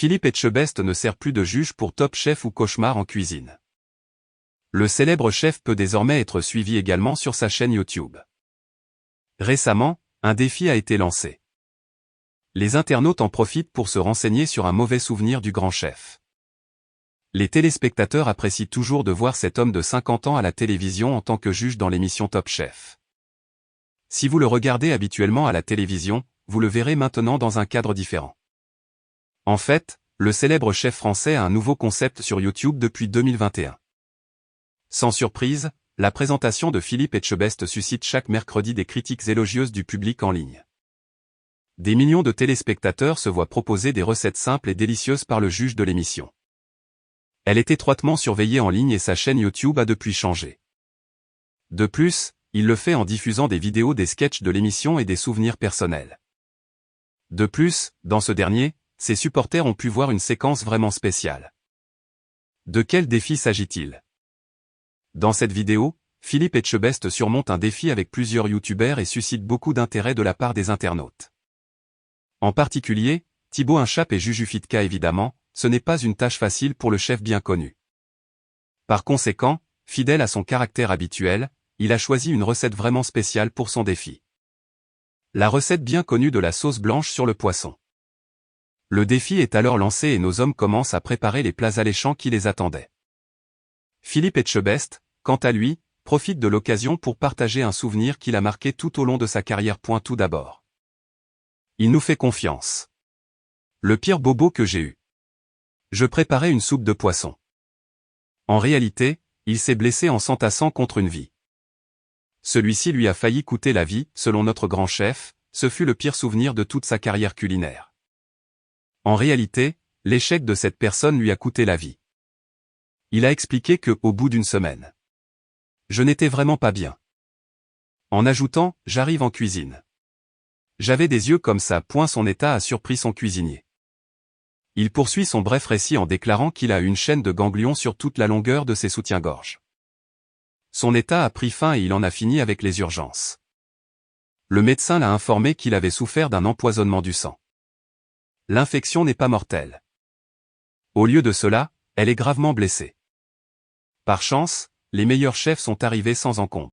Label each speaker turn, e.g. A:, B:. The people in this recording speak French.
A: Philippe Etchebest ne sert plus de juge pour Top Chef ou Cauchemar en cuisine. Le célèbre chef peut désormais être suivi également sur sa chaîne YouTube. Récemment, un défi a été lancé. Les internautes en profitent pour se renseigner sur un mauvais souvenir du grand chef. Les téléspectateurs apprécient toujours de voir cet homme de 50 ans à la télévision en tant que juge dans l'émission Top Chef. Si vous le regardez habituellement à la télévision, vous le verrez maintenant dans un cadre différent. En fait, le célèbre chef français a un nouveau concept sur YouTube depuis 2021. Sans surprise, la présentation de Philippe Etchebest suscite chaque mercredi des critiques élogieuses du public en ligne. Des millions de téléspectateurs se voient proposer des recettes simples et délicieuses par le juge de l'émission. Elle est étroitement surveillée en ligne et sa chaîne YouTube a depuis changé. De plus, il le fait en diffusant des vidéos des sketchs de l'émission et des souvenirs personnels. De plus, dans ce dernier, ses supporters ont pu voir une séquence vraiment spéciale. De quel défi s'agit-il? Dans cette vidéo, Philippe Etchebest surmonte un défi avec plusieurs youtubeurs et suscite beaucoup d'intérêt de la part des internautes. En particulier, Thibaut Inchap et Juju Fitka évidemment, ce n'est pas une tâche facile pour le chef bien connu. Par conséquent, fidèle à son caractère habituel, il a choisi une recette vraiment spéciale pour son défi. La recette bien connue de la sauce blanche sur le poisson. Le défi est alors lancé et nos hommes commencent à préparer les plats alléchants qui les attendaient. Philippe Etchebest, quant à lui, profite de l'occasion pour partager un souvenir qu'il a marqué tout au long de sa carrière. Tout d'abord. Il nous fait confiance. Le pire bobo que j'ai eu. Je préparais une soupe de poisson. En réalité, il s'est blessé en s'entassant contre une vie. Celui-ci lui a failli coûter la vie, selon notre grand chef, ce fut le pire souvenir de toute sa carrière culinaire. En réalité, l'échec de cette personne lui a coûté la vie. Il a expliqué que, au bout d'une semaine, je n'étais vraiment pas bien. En ajoutant, j'arrive en cuisine. J'avais des yeux comme ça. Son état a surpris son cuisinier. Il poursuit son bref récit en déclarant qu'il a une chaîne de ganglions sur toute la longueur de ses soutiens-gorge. Son état a pris fin et il en a fini avec les urgences. Le médecin l'a informé qu'il avait souffert d'un empoisonnement du sang. L'infection n'est pas mortelle. Au lieu de cela, elle est gravement blessée. Par chance, les meilleurs chefs sont arrivés sans encombre.